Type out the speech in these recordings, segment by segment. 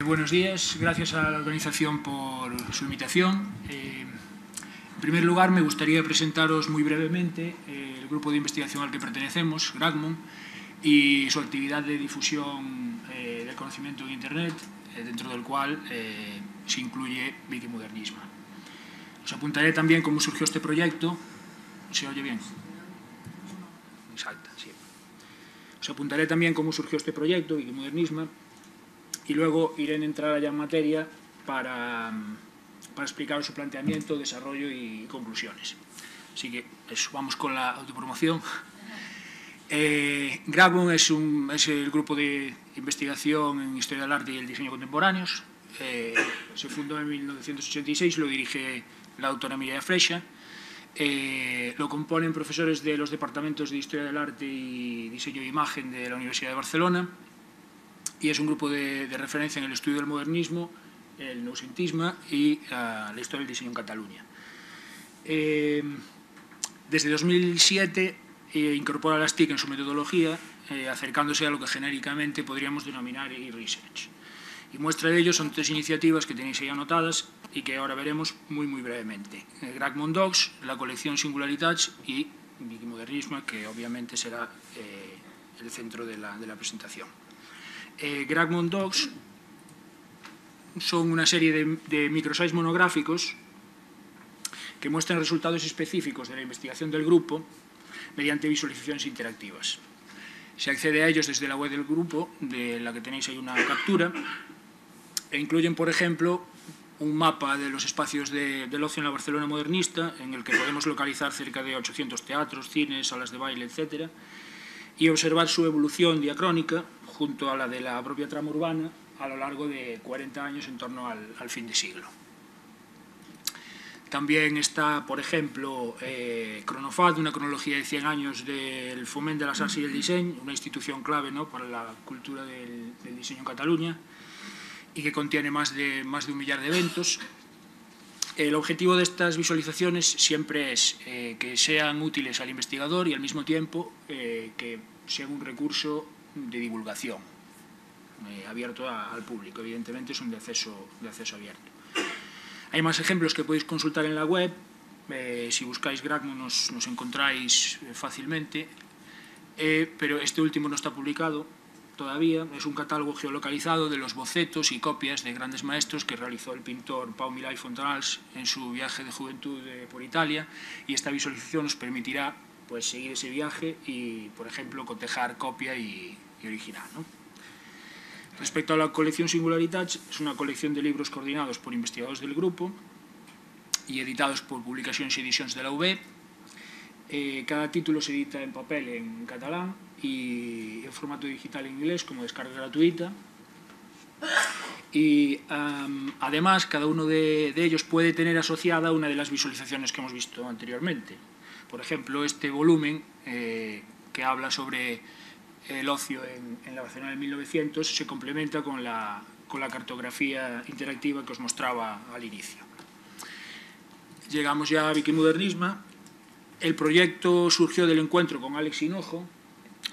Buenos días, gracias a la organización por su invitación. En primer lugar, me gustaría presentaros muy brevemente el grupo de investigación al que pertenecemos, GRACMON, y su actividad de difusión del conocimiento en Internet, dentro del cual se incluye Wikimodernismo. Os apuntaré también cómo surgió este proyecto. ¿Se oye bien? Exacto, sí. Os apuntaré también cómo surgió este proyecto, Wikimodernismo, y luego iré a entrar allá en materia para explicar su planteamiento, desarrollo y conclusiones. Así que eso, vamos con la autopromoción. GRACMON es el grupo de investigación en Historia del Arte y el Diseño Contemporáneos. Se fundó en 1986, lo dirige la doctora Mireia Freixa. Lo componen profesores de los departamentos de Historia del Arte y Diseño de Imagen de la Universidad de Barcelona, y es un grupo de referencia en el estudio del modernismo, el noucentisme y la historia del diseño en Cataluña. Desde 2007 incorpora las TIC en su metodología, acercándose a lo que genéricamente podríamos denominar e-research. Y muestra de ello son 3 iniciativas que tenéis ahí anotadas y que ahora veremos muy brevemente. GRACMON Docs, la colección Singularitats y Wikimodernismo, que obviamente será el centro de la presentación. GRACMON Docs son una serie de microsites monográficos que muestran resultados específicos de la investigación del grupo mediante visualizaciones interactivas. Se accede a ellos desde la web del grupo, de la que tenéis ahí una captura, e incluyen, por ejemplo, un mapa de los espacios del ocio en la Barcelona modernista, en el que podemos localizar cerca de 800 teatros, cines, salas de baile, etc., y observar su evolución diacrónica junto a la de la propia trama urbana a lo largo de 40 años en torno al fin de siglo. También está, por ejemplo, Cronofat, una cronología de 100 años del Foment de las Arts y del Diseño, una institución clave, ¿no?, para la cultura del diseño en Cataluña, y que contiene más de 1 millar de eventos. El objetivo de estas visualizaciones siempre es que sean útiles al investigador y al mismo tiempo que sean un recurso de divulgación abierto al público. Evidentemente son de acceso abierto. Hay más ejemplos que podéis consultar en la web. Si buscáis GRACMON nos encontráis fácilmente, pero este último no está publicado todavía. Es un catálogo geolocalizado de los bocetos y copias de grandes maestros que realizó el pintor Pau Milà i Fontanals en su viaje de juventud por Italia, y esta visualización nos permitirá, pues, seguir ese viaje y, por ejemplo, cotejar copia y original, ¿no? Respecto a la colección Singularitats, es una colección de libros coordinados por investigadores del grupo y editados por Publicacions y Edicions de la UB. Cada título se edita en papel en catalán y en formato digital en inglés como descarga gratuita. Y además, cada uno de ellos puede tener asociada una de las visualizaciones que hemos visto anteriormente. Por ejemplo, este volumen que habla sobre el ocio en la Barcelona de 1900 se complementa con la cartografía interactiva que os mostraba al inicio. Llegamos ya a Wikimodernismo. El proyecto surgió del encuentro con Alex Hinojo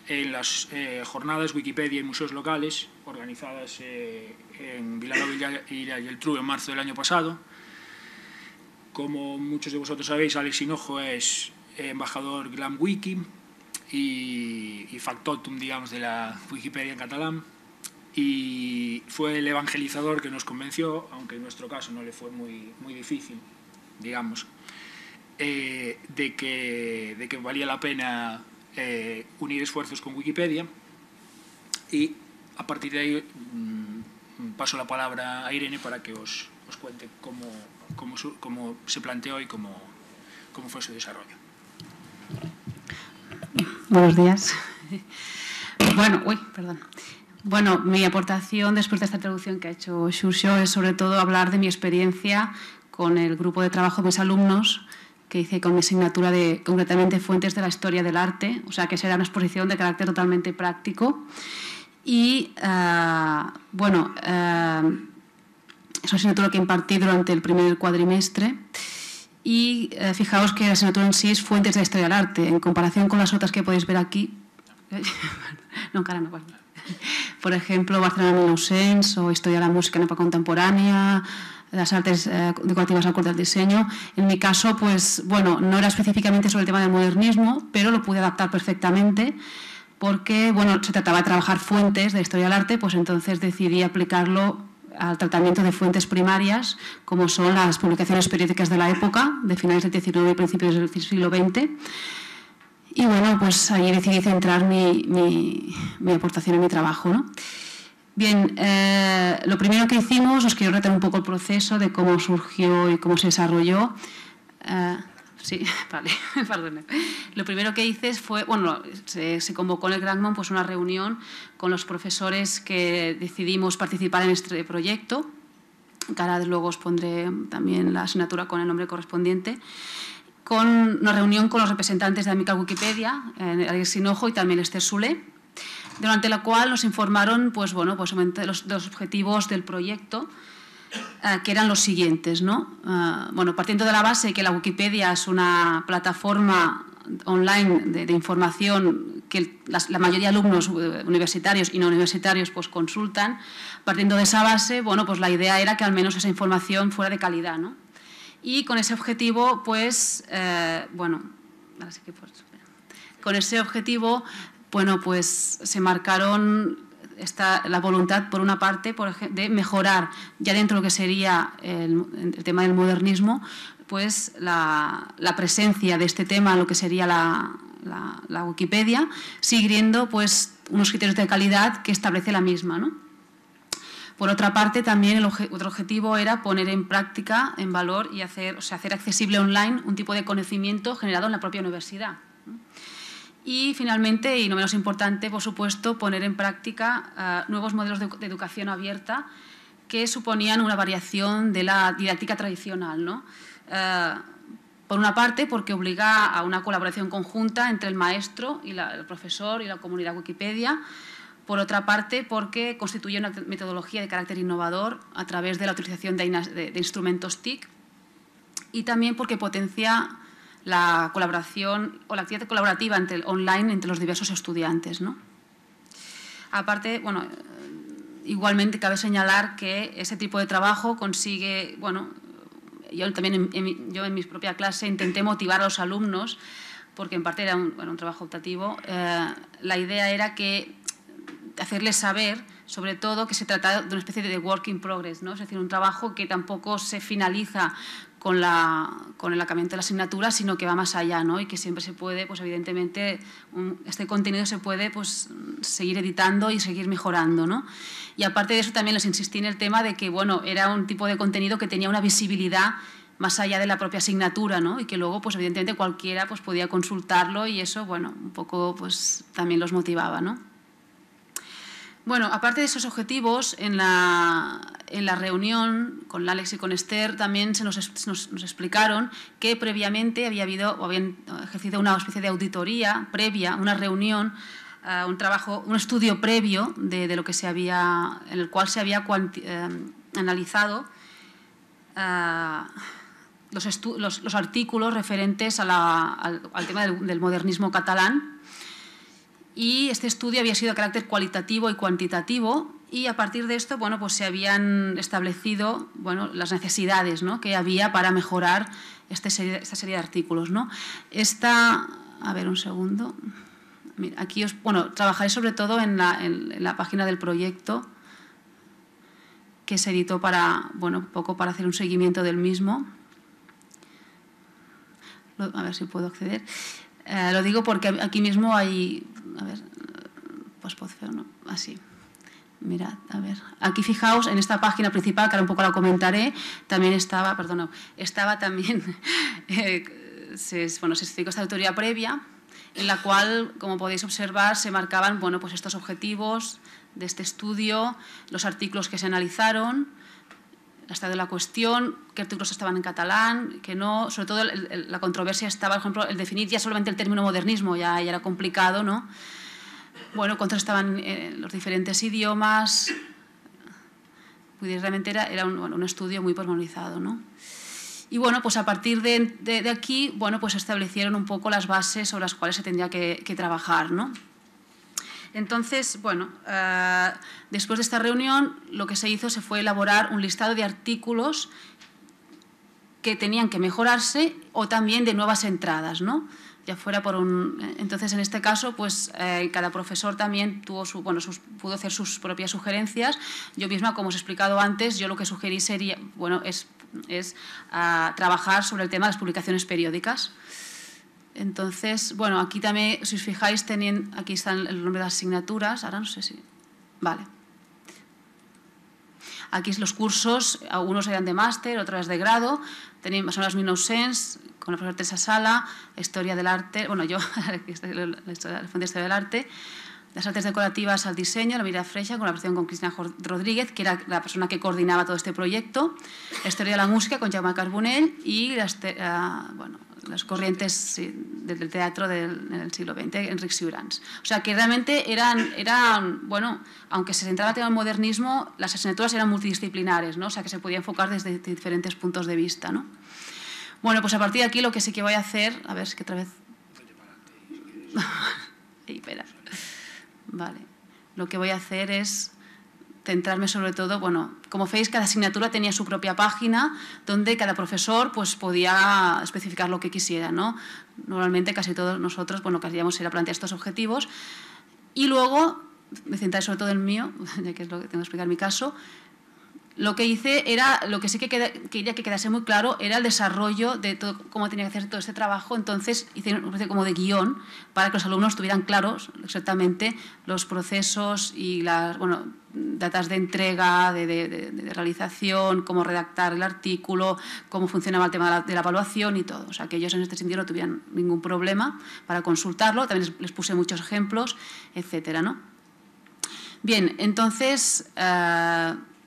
en las jornadas Wikipedia y museos locales organizadas en Vilanova y la Geltrú en marzo del año pasado. Como muchos de vosotros sabéis, Alex Hinojo es embajador GlamWiki y factotum, digamos, de la Wikipedia en catalán, y fue el evangelizador que nos convenció, aunque en nuestro caso no le fue muy difícil, digamos, de que valía la pena unir esfuerzos con Wikipedia. Y a partir de ahí paso la palabra a Irene para que os cuente cómo se planteó y cómo fue su desarrollo. Buenos días. Bueno, mi aportación después de esta traducción que ha hecho Xurxo es sobre todo hablar de mi experiencia con el grupo de trabajo de mis alumnos que hice con mi asignatura de, concretamente, Fuentes de la Historia del Arte, o sea que será una exposición de carácter totalmente práctico. Y, es una asignatura que impartí durante el primer cuatrimestre. Y fijaos que la asignatura en sí es Fuentes de la Historia del Arte, en comparación con las otras que podéis ver aquí. No, cara, no, bueno. por ejemplo, Barcelona 1900 o Historia de la música en época contemporánea, las artes decorativas al corte del diseño. En mi caso, pues, bueno, no era específicamente sobre el tema del modernismo, pero lo pude adaptar perfectamente porque, bueno, se trataba de trabajar fuentes de historia del arte, pues entonces decidí aplicarlo al tratamiento de fuentes primarias, como son las publicaciones periódicas de la época, de finales del XIX y principios del siglo XX. Y bueno, pues ahí decidí centrar mi aportación en mi trabajo, ¿no? Bien, lo primero que hicimos, os quiero retar un poco el proceso de cómo surgió y cómo se desarrolló. Sí, vale, perdón. Lo primero que hice fue, bueno, se convocó en el Granmont pues una reunión con los profesores que decidimos participar en este proyecto, que ahora luego os pondré también la asignatura con el nombre correspondiente, con una reunión con los representantes de Amical Wikipedia, Alex Hinojo y también Esther Soler, durante la cual nos informaron pues, bueno, pues, de los objetivos del proyecto, que eran los siguientes, ¿no? Bueno, partiendo de la base que la Wikipedia es una plataforma online de información que la mayoría de alumnos universitarios y no universitarios pues, consultan, partiendo de esa base, bueno, pues la idea era que al menos esa información fuera de calidad, ¿no? Y con ese objetivo, pues, bueno, ahora sí que pues, con ese objetivo, bueno, pues se marcaron la voluntad, por una parte, de mejorar, ya dentro de lo que sería el tema del modernismo, pues la presencia de este tema en lo que sería la Wikipedia, siguiendo pues, unos criterios de calidad que establece la misma, ¿no? Por otra parte, también otro objetivo era poner en práctica, en valor y hacer accesible online un tipo de conocimiento generado en la propia universidad. Y finalmente, y no menos importante, por supuesto, poner en práctica nuevos modelos de educación abierta que suponían una variación de la didáctica tradicional, ¿no? Por una parte, porque obliga a una colaboración conjunta entre el maestro y el profesor y la comunidad Wikipedia. Por otra parte, porque constituye una metodología de carácter innovador a través de la utilización de instrumentos TIC, y también porque potencia la colaboración o la actividad colaborativa online entre los diversos estudiantes, ¿no? Aparte, bueno, igualmente cabe señalar que ese tipo de trabajo consigue, bueno, yo también en mi propia clase intenté motivar a los alumnos, porque en parte era un trabajo optativo. La idea era que hacerles saber, sobre todo, que se trata de una especie de work in progress, ¿no? Es decir, un trabajo que tampoco se finaliza con el acabamiento de la asignatura, sino que va más allá, ¿no? Y que siempre se puede, pues evidentemente, este contenido se puede pues, seguir editando y seguir mejorando, ¿no? Y aparte de eso también les insistí en el tema de que, bueno, era un tipo de contenido que tenía una visibilidad más allá de la propia asignatura, ¿no? Y que luego, pues evidentemente, cualquiera pues, podía consultarlo y eso, bueno, un poco pues, también los motivaba, ¿no? Bueno, aparte de esos objetivos, en la reunión con Alex y con Esther también nos explicaron que previamente habían ejercido una especie de auditoría previa, una reunión, un estudio previo de lo que en el cual se había analizado los artículos referentes al tema del modernismo catalán. Y este estudio había sido de carácter cualitativo y cuantitativo, y a partir de esto, bueno, pues se habían establecido, bueno, las necesidades, ¿no? Que había para mejorar esta serie de artículos, ¿no? A ver, un segundo. Mira, aquí trabajaré sobre todo en la página del proyecto, que se editó un poco para hacer un seguimiento del mismo. A ver si puedo acceder. Lo digo porque aquí mismo hay... A ver, postfeo, ¿no? Así. Mirad, a ver. Aquí fijaos, en esta página principal, que ahora un poco la comentaré, también estaba también... se explicó esta auditoría previa, en la cual, como podéis observar, se marcaban, bueno, pues estos objetivos de este estudio, los artículos que se analizaron, el estado de la cuestión, qué artículos estaban en catalán, que no. Sobre todo la controversia estaba, por ejemplo, el definir ya solamente el término modernismo, ya era complicado, ¿no? Bueno, cuántos estaban en los diferentes idiomas. Pues realmente era un estudio muy pormenorizado, ¿no? Y bueno, pues a partir de aquí, bueno, pues se establecieron un poco las bases sobre las cuales se tendría que trabajar, ¿no? Entonces, bueno, después de esta reunión lo que se hizo fue elaborar un listado de artículos que tenían que mejorarse o también de nuevas entradas, ¿no? Ya fuera por un... Entonces, en este caso, pues cada profesor también tuvo pudo hacer sus propias sugerencias. Yo misma, como os he explicado antes, yo lo que sugerí sería, bueno, es trabajar sobre el tema de las publicaciones periódicas. Entonces, bueno, aquí también, si os fijáis, aquí están el nombre de las asignaturas. Ahora no sé si... Vale. Aquí los cursos, algunos eran de máster, otros de grado. Son las Minusens, con la profesora Teresa Sala, Historia del Arte, bueno, yo, la Fuente de Historia del Arte, las artes decorativas al diseño, la Mira Freixa, con la versión con Cristina Rodríguez, que era la persona que coordinaba todo este proyecto, la Historia de la Música con Jaume Carbonell y las corrientes del teatro del siglo XX, Enric Siurans. O sea, que realmente eran bueno, aunque se centraba en el tema del modernismo, las asignaturas eran multidisciplinares, ¿no? O sea, que se podía enfocar desde diferentes puntos de vista, ¿no? Bueno, pues a partir de aquí lo que sí que voy a hacer... A ver, es que otra vez... espera. Vale. Lo que voy a hacer es centrarme sobre todo, bueno, como veis, cada asignatura tenía su propia página donde cada profesor pues podía especificar lo que quisiera, ¿no? Normalmente casi todos nosotros, bueno, lo que hacíamos era plantear estos objetivos y luego, me centraré sobre todo en el mío, ya que es lo que tengo que explicar en mi caso. Lo que hice era, lo que sí que quería que quedase muy claro era el desarrollo de todo, cómo tenía que hacer todo este trabajo. Entonces hice una especie como de guión para que los alumnos tuvieran claros exactamente los procesos y las datas de entrega, de realización, cómo redactar el artículo, cómo funcionaba el tema de la evaluación y todo. O sea, que ellos en este sentido no tuvieran ningún problema para consultarlo. También les puse muchos ejemplos, etcétera, ¿no? Bien, entonces...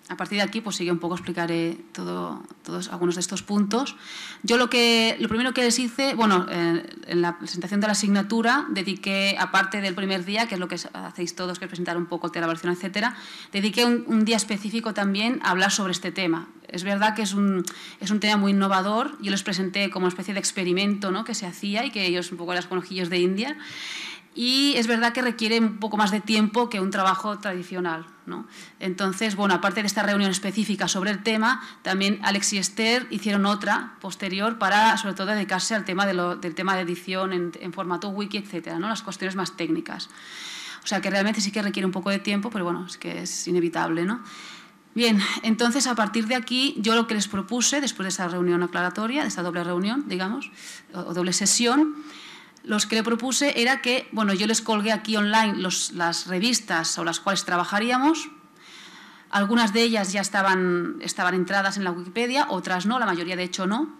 a partir de aquí, pues sí que un poco explicaré algunos de estos puntos. Yo lo primero que les hice, bueno, en la presentación de la asignatura, dediqué, aparte del primer día, que es lo que hacéis todos, que es presentar un poco el tema de la evaluación, etcétera, dediqué un día específico también a hablar sobre este tema. Es verdad que es un tema muy innovador. Yo les presenté como una especie de experimento, ¿no?, que se hacía y que ellos un poco eran los conejillos de India. Y es verdad que requiere un poco más de tiempo que un trabajo tradicional, ¿no? Entonces, bueno, aparte de esta reunión específica sobre el tema, también Alex y Esther hicieron otra posterior para, sobre todo, dedicarse al tema del tema de edición en formato wiki, etcétera, ¿no? Las cuestiones más técnicas. O sea, que realmente sí que requiere un poco de tiempo, pero bueno, es que es inevitable, ¿no? Bien, entonces, a partir de aquí, yo lo que les propuse, después de esta reunión aclaratoria, de esta doble reunión, digamos, o doble sesión, los que le propuse era que, bueno, yo les colgué aquí online las revistas sobre las cuales trabajaríamos. Algunas de ellas ya estaban entradas en la Wikipedia, otras no, la mayoría de hecho no.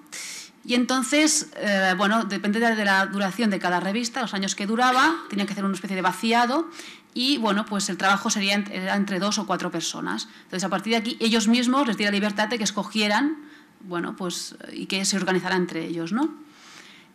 Y entonces, bueno, depende de la duración de cada revista, los años que duraba, tenía que hacer una especie de vaciado y, bueno, pues el trabajo era entre 2 o 4 personas. Entonces, a partir de aquí, ellos mismos les di la libertad de que escogieran, bueno, pues, y que se organizaran entre ellos, ¿no?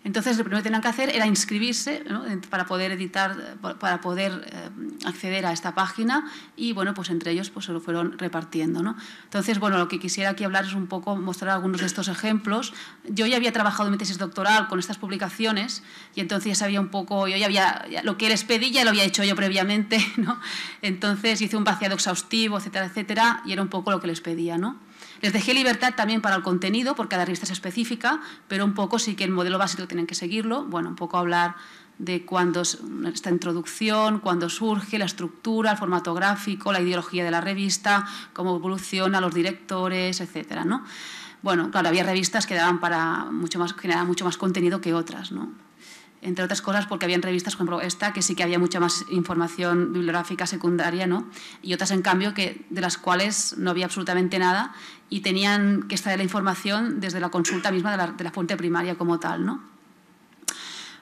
Entonces, lo primero que tenían que hacer era inscribirse, ¿no?, para poder editar, para poder acceder a esta página y, bueno, pues entre ellos pues se lo fueron repartiendo, ¿no? Entonces, bueno, lo que quisiera aquí hablar es un poco, mostrar algunos de estos ejemplos. Yo ya había trabajado en mi tesis doctoral con estas publicaciones y entonces ya sabía un poco, lo que les pedí ya lo había hecho yo previamente, ¿no? Entonces hice un vaciado exhaustivo, etcétera, etcétera, y era un poco lo que les pedía, ¿no? Les dejé libertad también para el contenido, porque cada revista es específica, pero un poco sí que el modelo básico tienen que seguirlo. Bueno, un poco hablar de cuándo esta introducción, cuándo surge, la estructura, el formato gráfico, la ideología de la revista, cómo evoluciona, los directores, etcétera, ¿no? Bueno, claro, había revistas que daban generaban mucho más contenido que otras, ¿no? Entre otras cosas porque habían revistas, por ejemplo, esta, que sí que había mucha más información bibliográfica secundaria, ¿no? Y otras, en cambio, de las cuales no había absolutamente nada y tenían que extraer la información desde la consulta misma de la fuente primaria como tal, ¿no?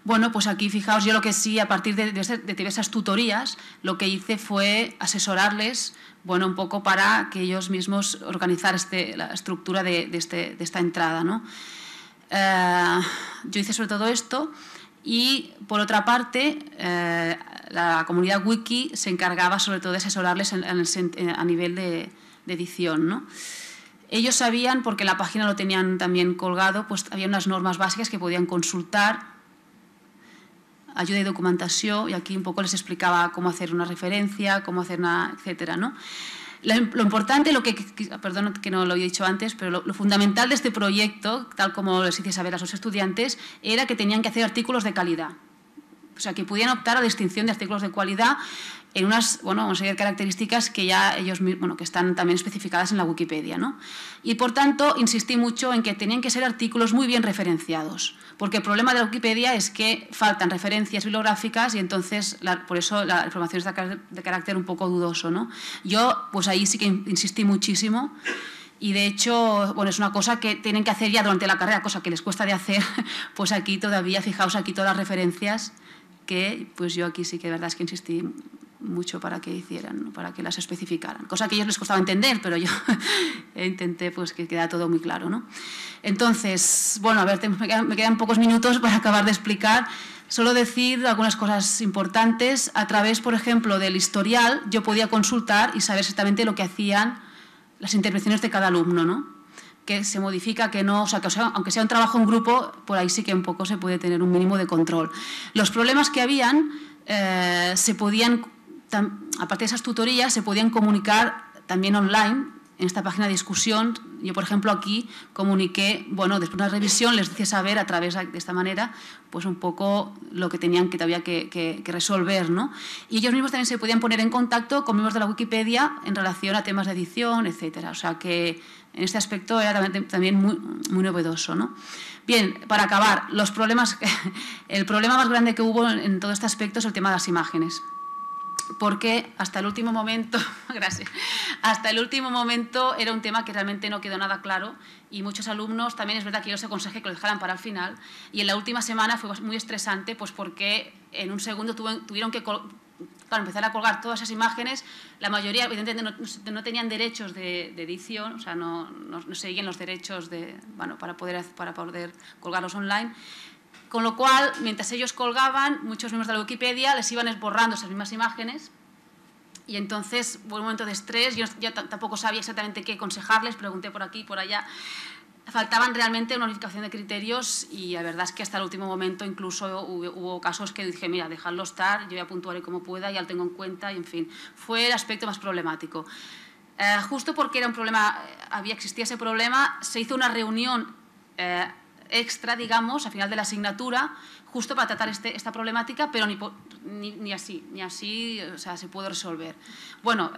Bueno, pues aquí, fijaos, yo lo que sí, a partir de diversas tutorías, lo que hice fue asesorarles, bueno, un poco para que ellos mismos organizar la estructura de esta entrada, ¿no? Yo hice sobre todo esto. Y, por otra parte, la comunidad wiki se encargaba sobre todo de asesorarles a nivel de edición, ¿no? Ellos sabían, porque en la página lo tenían también colgado, pues había unas normas básicas que podían consultar. ayuda i documentació, i aquí un poco les explicaba cómo hacer una referencia, cómo hacer una, etcétera, ¿no? Lo importante, perdón que no lo he dicho antes, pero lo fundamental de este proyecto, tal como les hice saber a los estudiantes, era que tenían que hacer artículos de calidad. O sea, que pudieran optar a la distinción de artículos de calidad en una serie de características que ya ellos que están también especificadas en la Wikipedia, ¿no? Y, por tanto, insistí mucho en que tenían que ser artículos muy bien referenciados, porque el problema de la Wikipedia es que faltan referencias bibliográficas y entonces, por eso, la información es de carácter un poco dudoso, ¿no? Yo, pues ahí sí que insistí muchísimo. Y, de hecho, bueno, es una cosa que tienen que hacer ya durante la carrera, cosa que les cuesta de hacer, pues aquí todavía, fijaos aquí todas las referencias que pues yo aquí sí que de verdad es que insistí mucho para que hicieran, ¿no? Para que las especificaran, cosa que a ellos les costaba entender, pero yo intenté pues que quedara todo muy claro, ¿no? Entonces, bueno, a ver, me quedan pocos minutos para acabar de explicar. Solo decir algunas cosas importantes. A través, por ejemplo, del historial, yo podía consultar y saber exactamente lo que hacían las intervenciones de cada alumno, ¿no? Que se modifica, que no, o sea, aunque sea un trabajo en grupo, por ahí sí que un poco se puede tener un mínimo de control. Los problemas que habían se podían, aparte de esas tutorías, se podían comunicar también online en esta página de discusión. Yo, por ejemplo, aquí comuniqué, bueno, después de una revisión les hice saber a través de esta manera, pues un poco lo que tenían que todavía que resolver, ¿no? Y ellos mismos también se podían poner en contacto con miembros de la Wikipedia en relación a temas de edición, etcétera. O sea que en este aspecto era también muy novedoso, ¿no? Bien, para acabar, los problemas, el problema más grande que hubo en todo este aspecto es el tema de las imágenes. Porque hasta el último momento, gracias, hasta el último momento era un tema que realmente no quedó nada claro y muchos alumnos, también es verdad que yo les aconsejé que lo dejaran para el final, y en la última semana fue muy estresante pues porque en un segundo tuvieron que empezar a colgar todas esas imágenes. La mayoría evidentemente no tenían derechos de edición, o sea, no seguían los derechos para poder colgarlos online. Con lo cual, mientras ellos colgaban, muchos miembros de la Wikipedia les iban borrando esas mismas imágenes y entonces fue un momento de estrés. Yo tampoco sabía exactamente qué aconsejarles, pregunté por aquí y por allá. Faltaban realmente una unificación de criterios y la verdad es que hasta el último momento incluso hubo casos que dije, mira, dejadlo estar, yo ya puntuaré como pueda, ya lo tengo en cuenta y, en fin, fue el aspecto más problemático. Justo porque era un problema, existía ese problema, se hizo una reunión extra, digamos, al final de la asignatura, justo para tratar esta problemática, pero ni así, o sea, se puede resolver. Bueno,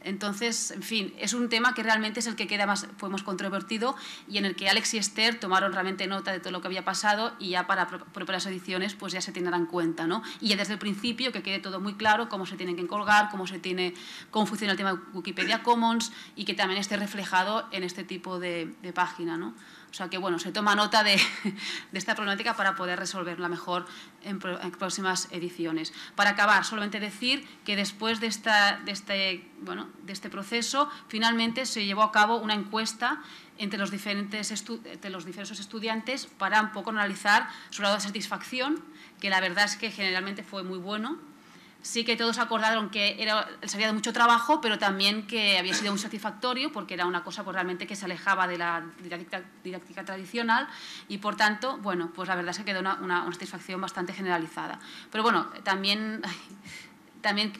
entonces, en fin, es un tema que realmente es el que fue más controvertido y en el que Alex y Esther tomaron realmente nota de todo lo que había pasado y ya para preparar las ediciones pues ya se tendrán en cuenta, ¿no? Y ya desde el principio que quede todo muy claro cómo se tienen que colgar, cómo funciona el tema de Wikipedia Commons y que también esté reflejado en este tipo de página, ¿no? O sea que, bueno, se toma nota de esta problemática para poder resolverla mejor en próximas ediciones. Para acabar, solamente decir que después de este proceso, finalmente se llevó a cabo una encuesta entre los diversos estudiantes para un poco analizar su grado de satisfacción, que la verdad es que generalmente fue muy bueno. Sí que todos acordaron que les había dado mucho trabajo, pero también que había sido muy satisfactorio porque era una cosa pues, realmente que se alejaba de la didáctica tradicional y, por tanto, bueno, pues la verdad es que quedó una satisfacción bastante generalizada. Pero bueno, también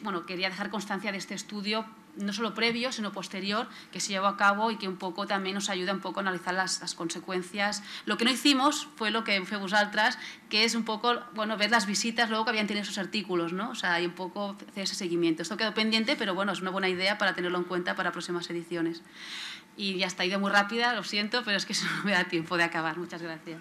bueno, quería dejar constancia de este estudio, no solo previo, sino posterior, que se llevó a cabo y que un poco también nos ayuda un poco a analizar las consecuencias. Lo que no hicimos fue lo que fue vosaltres, que es un poco, bueno, ver las visitas luego que habían tenido esos artículos, ¿no? O sea, y un poco hacer ese seguimiento. Esto quedó pendiente, pero bueno, es una buena idea para tenerlo en cuenta para próximas ediciones. Y ya está, he ido muy rápida, lo siento, pero es que no me da tiempo de acabar. Muchas gracias.